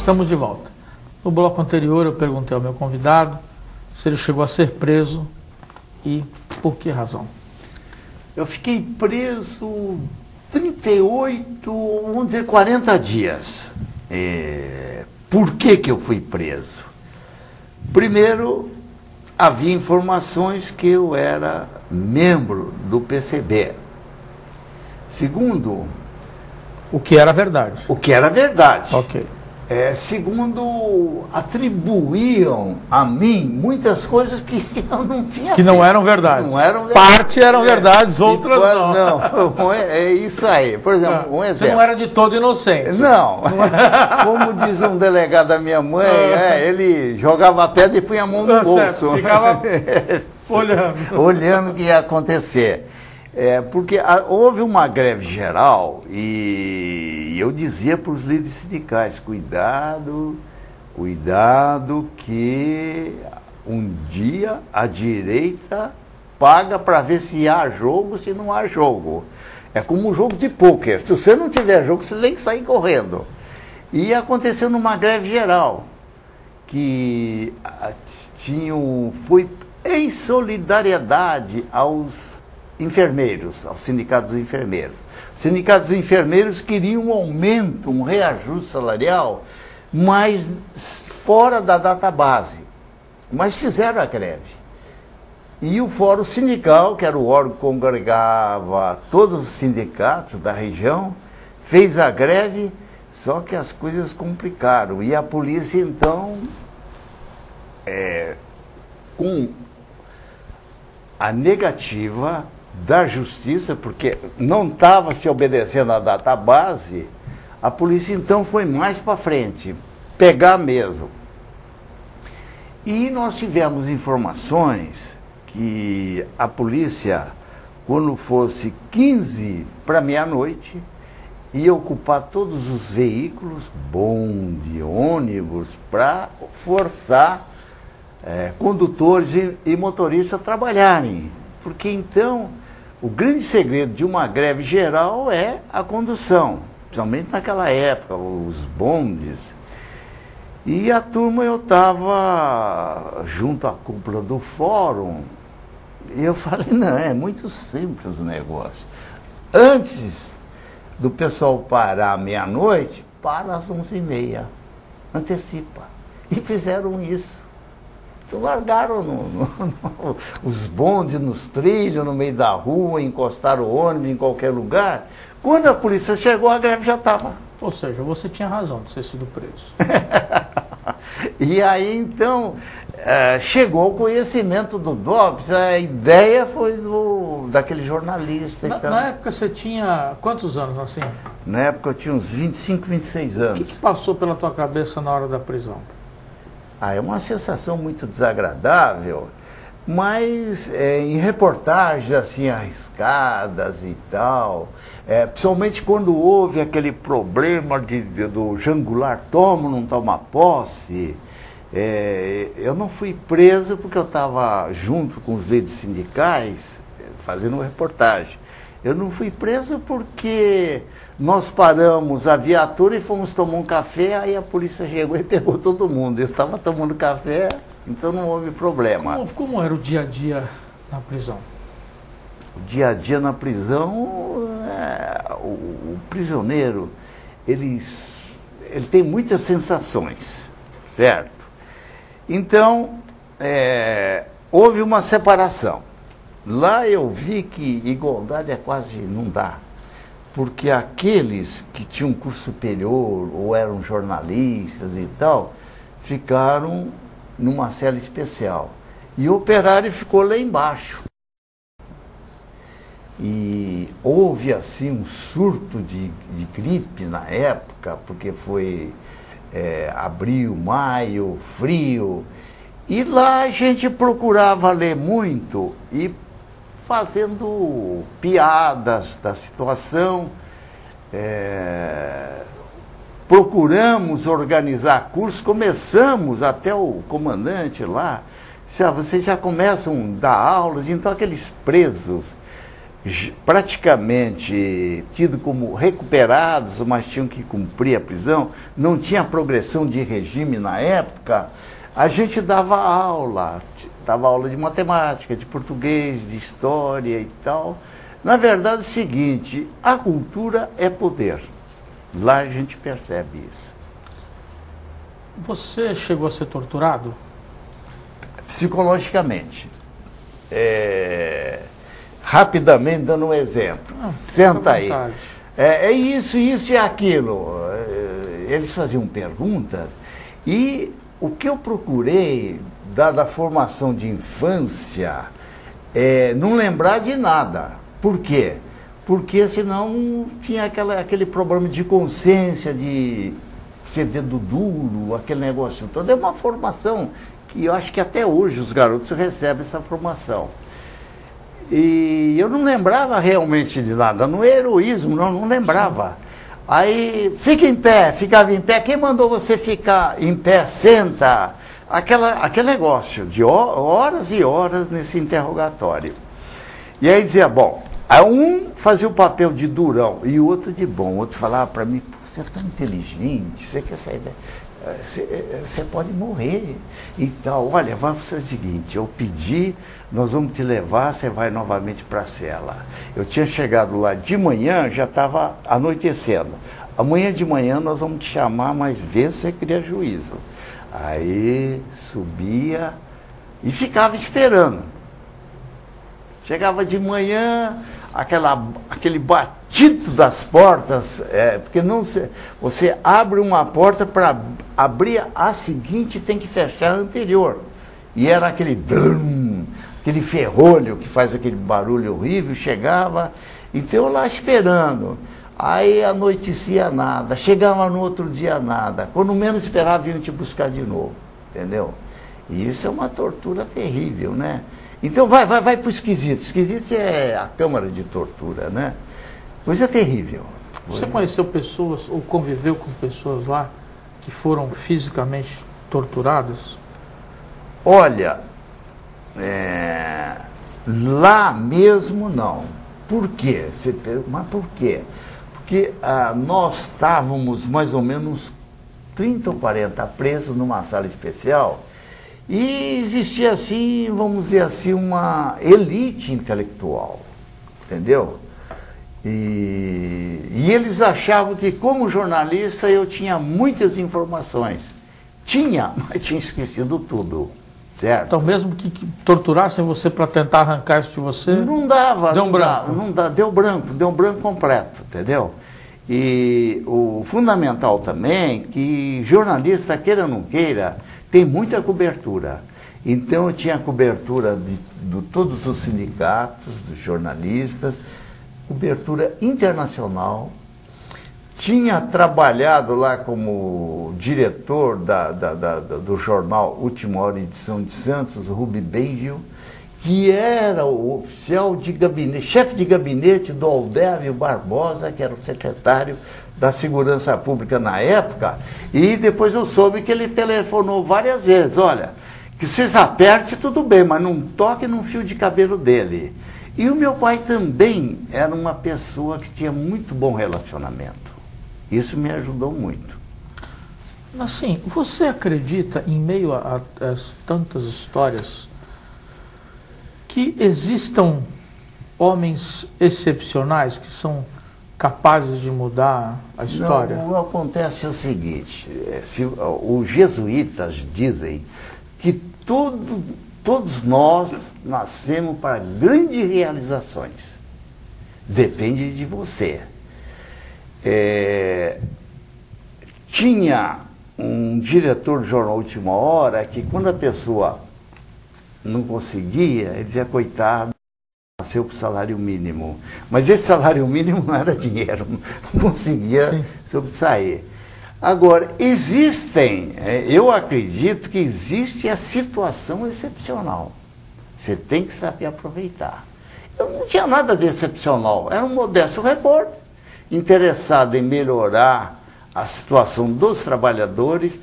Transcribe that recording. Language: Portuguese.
Estamos de volta. No bloco anterior eu perguntei ao meu convidado se ele chegou a ser preso e por que razão. Eu fiquei preso 38, vamos dizer 40 dias. Por que eu fui preso? Primeiro, havia informações que eu era membro do PCB. Segundo... O que era verdade. O que era verdade. Ok. Segundo, atribuíam a mim muitas coisas que eu não tinha Que feito. não eram verdade. Não eram verdade. Parte eram verdades, outras não. Não, é isso aí. Por exemplo, um exemplo. Você não era de todo inocente. Não. Como diz um delegado da minha mãe, ele jogava a pedra e punha a mão no bolso. Ficava olhando. Olhando o que ia acontecer. Porque houve uma greve geral e eu dizia para os líderes sindicais, cuidado que um dia a direita paga para ver se há jogo, se não há jogo. É como um jogo de pôquer, se você não tiver jogo, você tem que sair correndo. E aconteceu numa greve geral, que foi em solidariedade aos enfermeiros, aos sindicatos dos enfermeiros. Os sindicatos dos enfermeiros queriam um aumento, um reajuste salarial, mas fora da data base. Mas fizeram a greve. E o Fórum Sindical, que era o órgão que congregava todos os sindicatos da região, fez a greve, só que as coisas complicaram. E a polícia, então, com a negativa da justiça, porque não estava se obedecendo à database, a polícia então foi mais para frente, pegar mesmo. E nós tivemos informações que a polícia, quando fosse 15 para meia-noite, ia ocupar todos os veículos, bonde, ônibus, para forçar condutores e motoristas a trabalharem. Porque então, o grande segredo de uma greve geral é a condução, principalmente naquela época, os bondes. E a turma, eu estava junto à cúpula do fórum, e eu falei, não, é muito simples o negócio. Antes do pessoal parar à meia-noite, para às 11h30, antecipa. E fizeram isso. Então largaram os bondes nos trilhos, no meio da rua, encostaram o ônibus em qualquer lugar. Quando a polícia chegou, a greve já estava. Ou seja, você tinha razão de ter sido preso. E aí, então, chegou o conhecimento do DOPS, a ideia foi daquele jornalista. Na época você tinha quantos anos assim? Na época eu tinha uns 25, 26 anos. O que passou pela tua cabeça na hora da prisão? É uma sensação muito desagradável, mas em reportagens assim arriscadas e tal, principalmente quando houve aquele problema do Jangular toma ou não toma posse, eu não fui preso porque eu estava junto com os líderes sindicais fazendo reportagem. Eu não fui preso porque nós paramos a viatura e fomos tomar um café, aí a polícia chegou e pegou todo mundo. Eu estava tomando café, então não houve problema. Como era o dia a dia na prisão? O dia a dia na prisão, o prisioneiro, ele tem muitas sensações, certo? Então, houve uma separação. Lá eu vi que igualdade quase não dá, porque aqueles que tinham curso superior ou eram jornalistas e tal, ficaram numa cela especial. E o operário ficou lá embaixo. E houve assim um surto de gripe na época, porque foi abril, maio, frio. E lá a gente procurava ler muito e fazendo piadas da situação, procuramos organizar cursos, começamos, até o comandante lá, vocês já começam a dar aulas, então aqueles presos praticamente tido como recuperados, mas tinham que cumprir a prisão, não tinha progressão de regime na época, a gente dava aula de matemática, de português, de história e tal. Na verdade é o seguinte, a cultura é poder. Lá a gente percebe isso. Você chegou a ser torturado? Psicologicamente. Rapidamente, dando um exemplo. Senta aí. É isso e aquilo. Eles faziam perguntas e o que eu procurei, dada a formação de infância, não lembrar de nada. Por quê? Porque senão tinha aquele problema de consciência, de ser dedo duro, aquele negócio todo. É uma formação que eu acho que até hoje os garotos recebem essa formação. E eu não lembrava realmente de nada, no heroísmo, não lembrava. Aí, fica em pé, ficava em pé, quem mandou você ficar em pé, senta, aquele negócio de horas e horas nesse interrogatório. E aí dizia, bom, aí um fazia o papel de durão e o outro de bom, o outro falava para mim, você é tão inteligente, você quer sair você pode morrer e tal. Olha, vai fazer o seguinte, eu pedi, nós vamos te levar, você vai novamente para a cela. Eu tinha chegado lá de manhã, já estava anoitecendo. Amanhã de manhã nós vamos te chamar, mas vê se você cria juízo. Aí subia e ficava esperando. Chegava de manhã, aquele batido das portas, porque você abre uma porta, para abrir a seguinte tem que fechar a anterior. E era aquele blum, aquele ferrolho que faz aquele barulho horrível, chegava, então eu lá esperando. Aí anoitecia nada, chegava no outro dia nada, quando menos esperava vinham te buscar de novo, entendeu? E isso é uma tortura terrível, né? Então vai para o esquisito. Esquisito é a câmara de tortura, né? Coisa terrível. Você conheceu pessoas ou conviveu com pessoas lá que foram fisicamente torturadas? Olha, lá mesmo não. Por quê? Mas por quê? Porque nós estávamos mais ou menos 30 ou 40 presos numa sala especial. E existia assim, vamos dizer assim, uma elite intelectual, entendeu? E eles achavam que como jornalista eu tinha muitas informações. Mas tinha esquecido tudo, certo? Então mesmo que torturassem você para tentar arrancar isso de você? Não dava, deu branco. Não dá, deu branco completo, entendeu? E o fundamental também que jornalista, queira ou não queira, tem muita cobertura. Então eu tinha cobertura de todos os sindicatos, dos jornalistas, cobertura internacional. Tinha trabalhado lá como diretor do jornal Última Hora Edição de Santos, Rubi Bengio, que era o oficial de gabinete, chefe de gabinete do Aldévio Barbosa, que era o secretário da Segurança Pública na época, e depois eu soube que ele telefonou várias vezes, olha, que vocês apertem tudo bem, mas não toque num fio de cabelo dele. E o meu pai também era uma pessoa que tinha muito bom relacionamento. Isso me ajudou muito. Assim, você acredita, em meio a tantas histórias, que existam homens excepcionais que são capazes de mudar a história? Não, o que acontece é o seguinte, os jesuítas dizem que todos nós nascemos para grandes realizações. Depende de você. Tinha um diretor do jornal Última Hora que quando a pessoa não conseguia, ele dizia, coitado, nasceu para o salário mínimo. Mas esse salário mínimo não era dinheiro, não conseguia sobressair. Agora, eu acredito que existe a situação excepcional. Você tem que saber aproveitar. Eu não tinha nada de excepcional, era um modesto repórter, interessado em melhorar a situação dos trabalhadores,